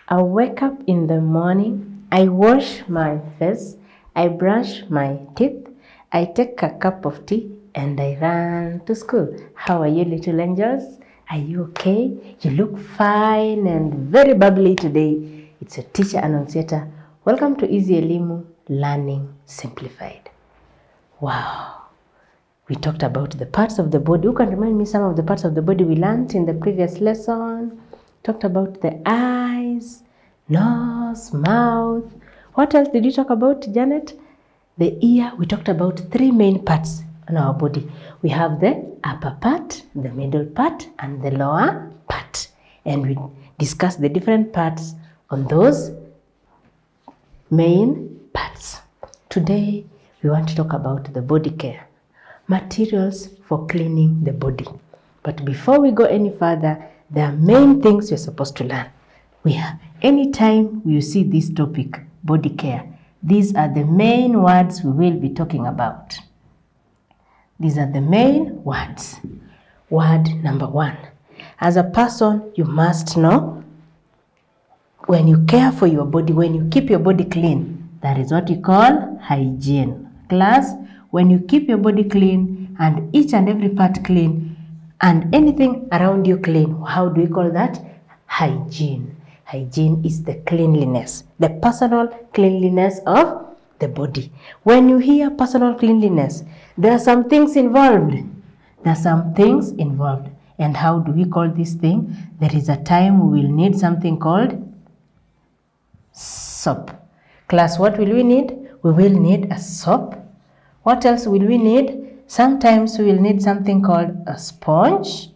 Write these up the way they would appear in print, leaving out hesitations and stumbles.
I wake up in the morning, I wash my face, I brush my teeth, I take a cup of tea, and I run to school. How are you, little angels? Are you okay? You look fine and very bubbly today. It's a Teacher Anauncieta. Welcome to Easy Elimu Learning Simplified. Wow. We talked about the parts of the body. Who can remind me some of the parts of the body we learned in the previous lesson? Talked about the eyes, nose, mouth. What else did you talk about, Janet? The ear. We talked about three main parts on our body. We have the upper part, the middle part, and the lower part. And we discussed the different parts on those main parts. Today, we want to talk about the body care. Materials for cleaning the body. But before we go any further, there are main things you're supposed to learn. Anytime you see this topic, body care, these are the main words we will be talking about. These are the main words. Word number one. As a person, you must know when you care for your body, when you keep your body clean, that is what you call hygiene. Class, when you keep your body clean and each and every part clean and anything around you clean, how do we call that? Hygiene. Hygiene is the cleanliness, the personal cleanliness of the body. When you hear personal cleanliness, there are some things involved. There are some things involved. And how do we call this thing? There is a time we will need something called soap. Class, what will we need? We will need a soap. What else will we need? Sometimes we will need something called a sponge.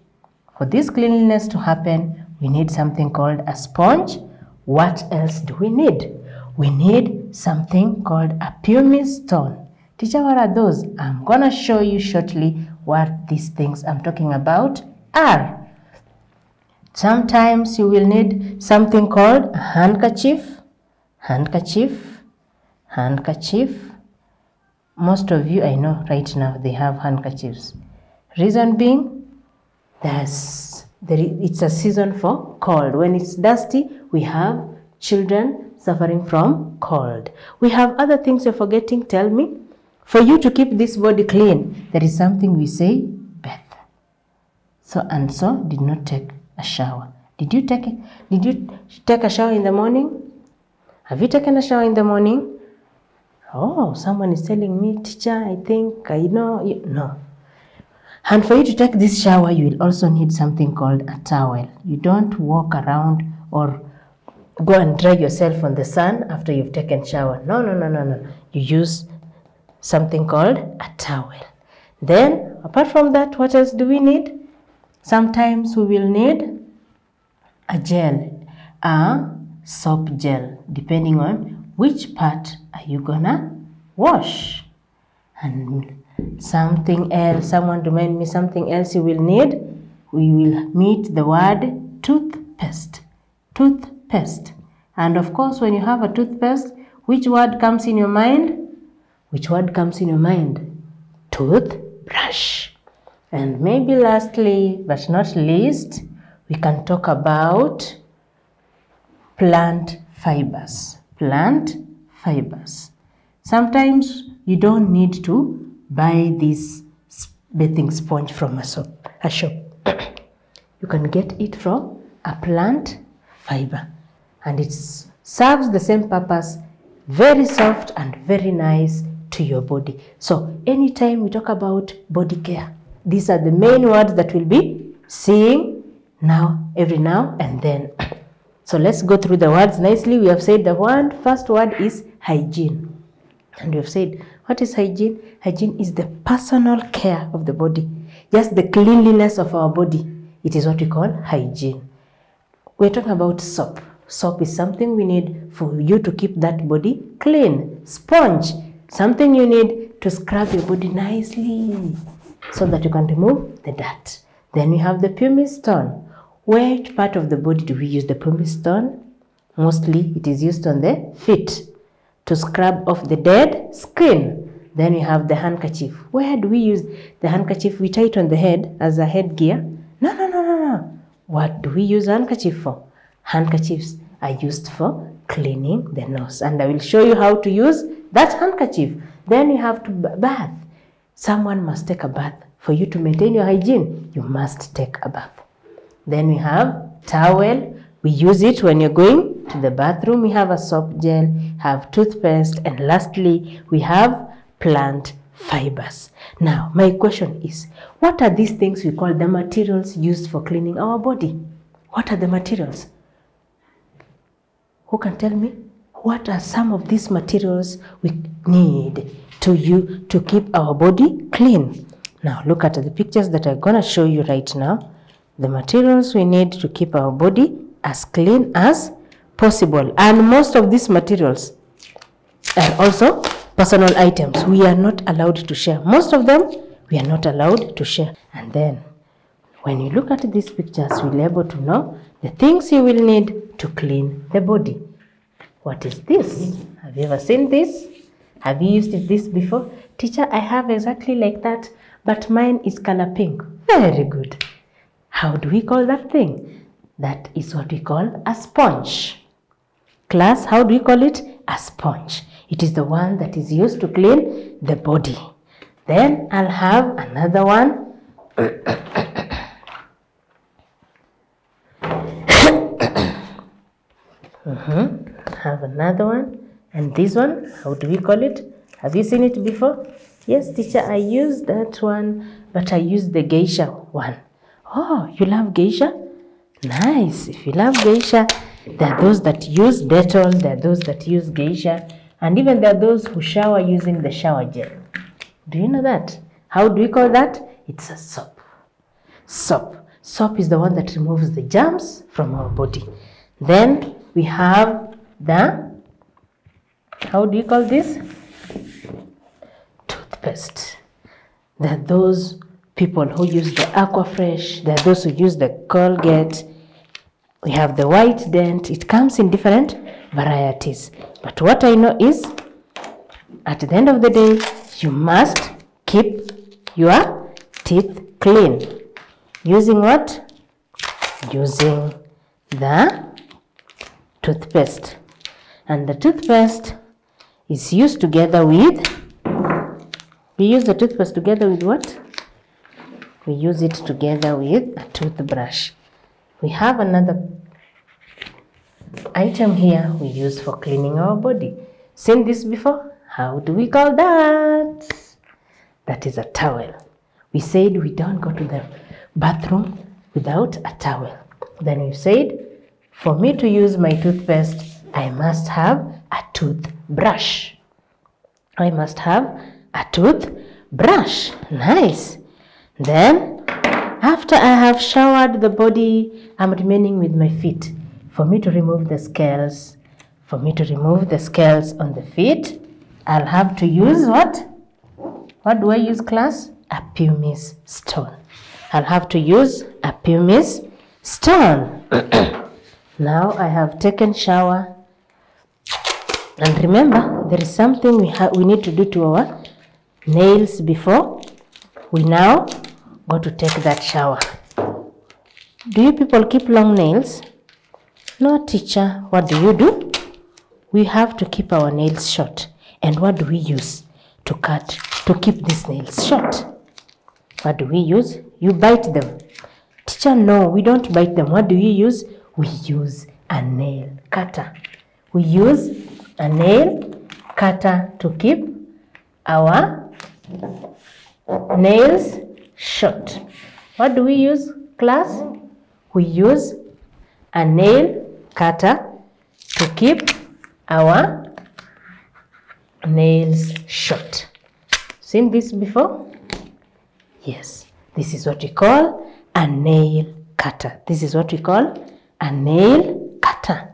For this cleanliness to happen, we need something called a sponge. What else do we need? We need something called a pumice stone. Teacher, what are those? I'm going to show you shortly what these things I'm talking about are. Sometimes you will need something called a handkerchief. Handkerchief. Most of you I know right now they have handkerchiefs. Reason being, it's a season for cold. When it's dusty, we have children suffering from cold. We have other things you're forgetting. Tell me. For you to keep this body clean, there is something we say, bath. So and so did not take a shower. Did you take a shower in the morning? Have you taken a shower in the morning? Oh, someone is telling me, teacher, I think I know. No. And for you to take this shower, you will also need something called a towel. You don't walk around or go and dry yourself on the sun after you've taken shower. No. You use something called a towel. Then, apart from that, what else do we need? Sometimes we will need a gel, a soap gel, depending on which part are you gonna wash. And something else, someone remind me something else you will need. We will meet the word toothpaste. Toothpaste. And of course, when you have a toothpaste, which word comes in your mind? Which word comes in your mind? Toothbrush. And maybe lastly, but not least, we can talk about plant fibers. Plant fibers. Sometimes you don't need to buy this bathing sponge from a shop. You can get it from a plant fiber. And it serves the same purpose, very soft and very nice to your body. So anytime we talk about body care, these are the main words that we'll be seeing every now and then. So let's go through the words nicely. We have said the first word is hygiene. And we have said, what is hygiene? Hygiene is the personal care of the body. Just the cleanliness of our body. It is what we call hygiene. We're talking about soap. Soap is something we need for you to keep that body clean. Sponge, something you need to scrub your body nicely so that you can remove the dirt. Then we have the pumice stone. Which part of the body do we use the pumice stone? Mostly it is used on the feet to scrub off the dead skin. Then we have the handkerchief. Where do we use the handkerchief? We tie it on the head as a headgear. No. What do we use handkerchief for? Handkerchiefs are used for cleaning the nose. And I will show you how to use that handkerchief. Then you have to bath. Someone must take a bath. For you to maintain your hygiene, you must take a bath. Then we have towel. We use it when you're going to the bathroom. We have a soap gel, have toothpaste, and lastly, we have plant fibers. Now, my question is, what are these things we call the materials used for cleaning our body? What are the materials? Who can tell me? What are some of these materials we need to keep our body clean? Now, look at the pictures that I'm going to show you right now. The materials we need to keep our body as clean as possible. And most of these materials are also personal items. We are not allowed to share. Most of them, we are not allowed to share. And then, when you look at these pictures, you'll be able to know the things you will need to clean the body. What is this? Have you ever seen this? Have you used this before? Teacher, I have exactly like that, but mine is color pink. Very good. How do we call that thing? That is what we call a sponge. Class, how do we call it? A sponge. It is the one that is used to clean the body. Then I'll have another one. Have another one. And this one, how do we call it? Have you seen it before? Yes, teacher, I used that one, but I used the geisha one. Oh, you love geisha? Nice. If you love geisha, there are those that use Dettol, there are those that use geisha, and even there are those who shower using the shower gel. Do you know that? How do we call that? It's a soap. Soap. Soap is the one that removes the germs from our body. Then we have the, how do you call this? Toothpaste. There are those people who use the Aquafresh. There are those who use the Colgate. We have the White Dent. It comes in different varieties. But what I know is, at the end of the day, you must keep your teeth clean. Using what? Using the toothpaste. And the toothpaste is used together with, we use the toothpaste together with what? We use it together with a toothbrush. We have another item here we use for cleaning our body. Seen this before? How do we call that? That is a towel. We said we don't go to the bathroom without a towel. Then we said, for me to use my toothpaste, I must have a toothbrush. I must have a toothbrush. Nice. Then, after I have showered the body, I'm remaining with my feet. For me to remove the scales, on the feet, I'll have to use what? What do I use, class? A pumice stone. I'll have to use a pumice stone. Now I have taken shower. And remember, there is something we need to do to our nails before we now go to take that shower. Do you people keep long nails? No, teacher. What do? We have to keep our nails short. And what do we use to keep these nails short? What do we use? You bite them. Teacher, no, we don't bite them. What do you use? We use a nail cutter. We use a nail cutter to keep our nails short. What do we use, class? We use a nail cutter to keep our nails short. Seen this before? Yes. This is what we call a nail cutter. This is what we call a nail cutter.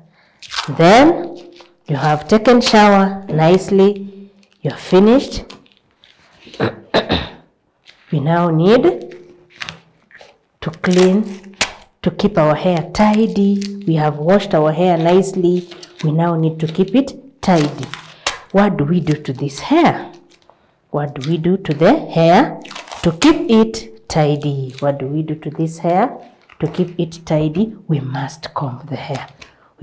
Then you have taken shower nicely. You're finished. We now need to clean, to keep our hair tidy. We have washed our hair nicely. We now need to keep it tidy. What do we do to this hair? What do we do to the hair to keep it tidy? What do we do to this hair to keep it tidy? We must comb the hair.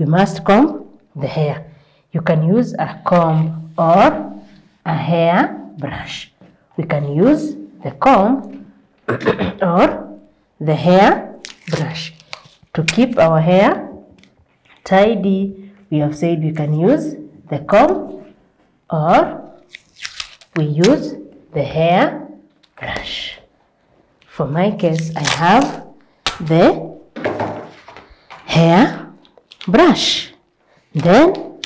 we must comb the hair. You can use a comb or a hair brush. We can use the comb or the hair brush. To keep our hair tidy, we have said we can use the comb or we use the hair brush. For my case, I have the hair brush. Then,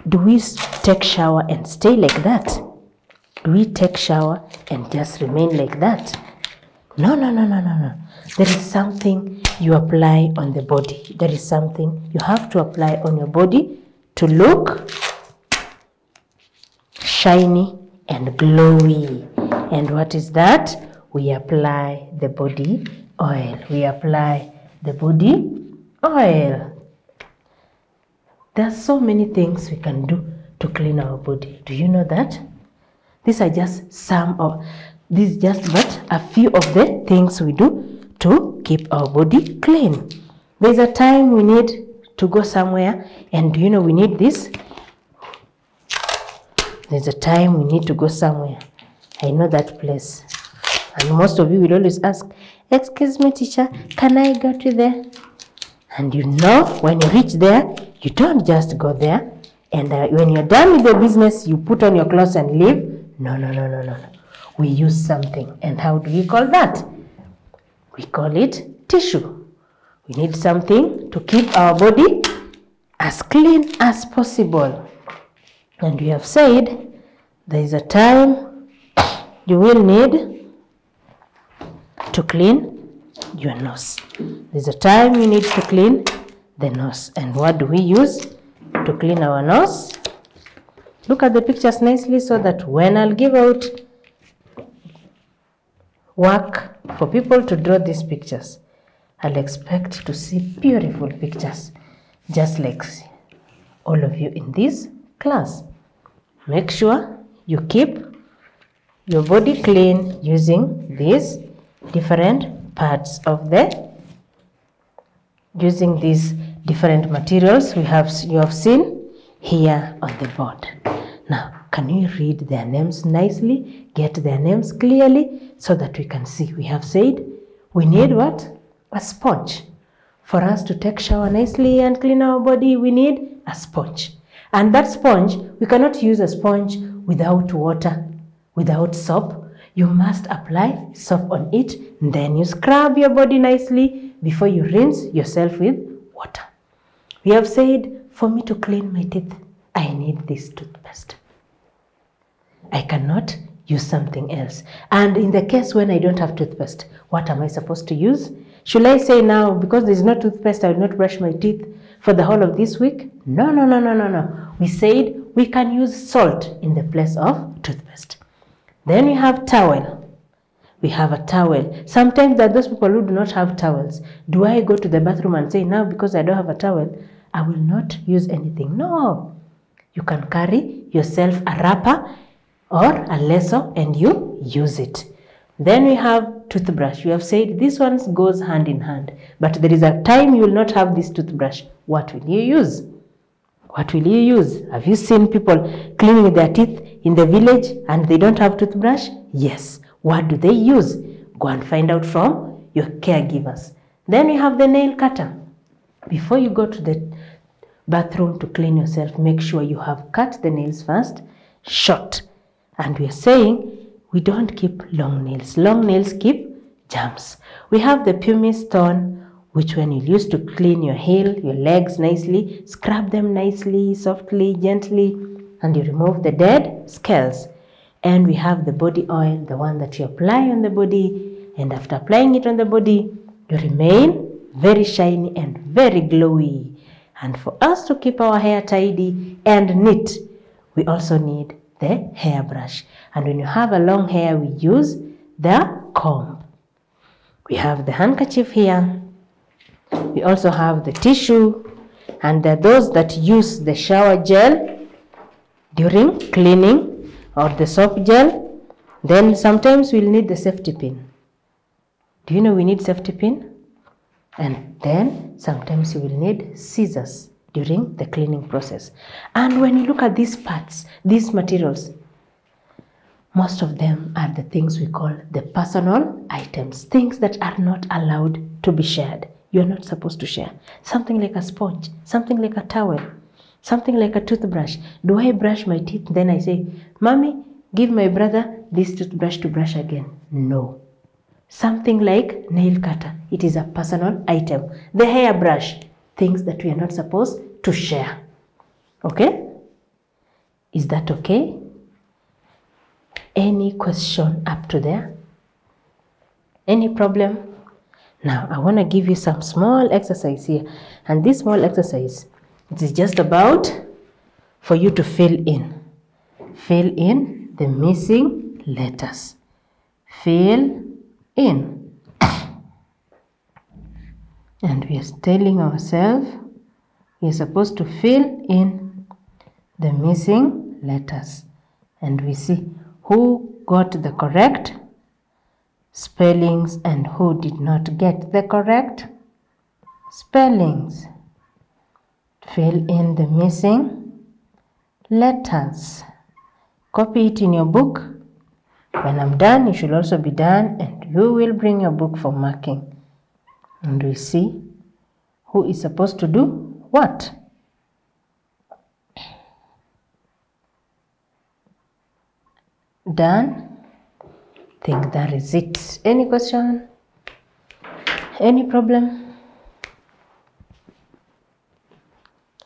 do we take shower and stay like that? Do we take shower and just remain like that? No. There is something you apply on the body. There is something you have to apply on your body to look shiny and glowy. And what is that? We apply the body oil. We apply the body oil. There are so many things we can do to clean our body. Do you know that? These are just some of these, just but a few of the things we do to keep our body clean. There's a time we need to go somewhere, and do you know we need this? There's a time we need to go somewhere. I know that place. And most of you will always ask, excuse me teacher, can I go to there? And you know, when you reach there, you don't just go there. And when you're done with the business, you put on your clothes and leave. No. We use something. And how do we call that? We call it tissue. We need something to keep our body as clean as possible. And we have said there is a time you will need to clean your nose. There's a time you need to clean the nose. And what do we use to clean our nose? Look at the pictures nicely so that when I'll give out work for people to draw these pictures, I'll expect to see beautiful pictures just like all of you in this class. Make sure you keep your body clean using these different parts of using these different materials you have seen here on the board. Now, can you read their names nicely? Get their names clearly so that we can see. We have said we need what? A sponge. For us to take shower nicely and clean our body, we need a sponge. And that sponge, we cannot use a sponge without water, without soap. You must apply soap on it, and then you scrub your body nicely before you rinse yourself with water. We have said, for me to clean my teeth, I need this toothpaste. I cannot use something else. And in the case when I don't have toothpaste, what am I supposed to use? Should I say now, because there is no toothpaste, I will not brush my teeth for the whole of this week? No. We said we can use salt in the place of toothpaste. Then we have towel. We have a towel. Sometimes there are those people who do not have towels. Do I go to the bathroom and say, now because I don't have a towel, I will not use anything? No. You can carry yourself a wrapper or a lasso and you use it. Then we have toothbrush. We have said this one goes hand in hand. But there is a time you will not have this toothbrush. What will you use? What will you use? Have you seen people cleaning their teeth in the village and they don't have toothbrush? Yes. What do they use? Go and find out from your caregivers. Then we have the nail cutter. Before you go to the bathroom to clean yourself, make sure you have cut the nails first, short. And we are saying we don't keep long nails. Long nails keep germs. We have the pumice stone, which when you use to clean your heel, your legs nicely, scrub them nicely, softly, gently, and you remove the dead scales. And we have the body oil, the one that you apply on the body, and after applying it on the body, you remain very shiny and very glowy. And for us to keep our hair tidy and neat, we also need the hairbrush. And when you have a long hair, we use the comb. We have the handkerchief here. We also have the tissue, and there are those that use the shower gel during cleaning or the soap gel. Then sometimes we'll need the safety pin. Do you know we need safety pin? And then sometimes you will need scissors during the cleaning process. And when you look at these parts, these materials, most of them are the things we call the personal items, things that are not allowed to be shared. You're not supposed to share. Something like a sponge, something like a towel, something like a toothbrush. Do I brush my teeth? Then I say, Mommy, give my brother this toothbrush to brush again. No. Something like nail cutter. It is a personal item. The hairbrush, things that we are not supposed to share. Okay? Is that okay? Any question up to there? Any problem? Now, I want to give you some small exercise here. And this small exercise, it is just about for you to fill in. Fill in the missing letters. Fill in. And we are telling ourselves we are supposed to fill in the missing letters. And we see who got the correct spellings and who did not get the correct spellings. Fill in the missing letters. Copy it in your book. When I'm done, you should also be done, and you will bring your book for marking. And we see who is supposed to do what. Done? Think that is it. Any question? Any problem?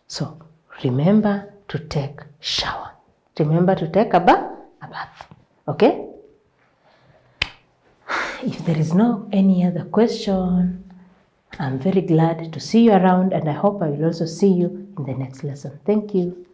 So, remember to take shower. Remember to take a bath. Okay? If there is no any other question, I'm very glad to see you around, and I hope I will also see you in the next lesson. Thank you.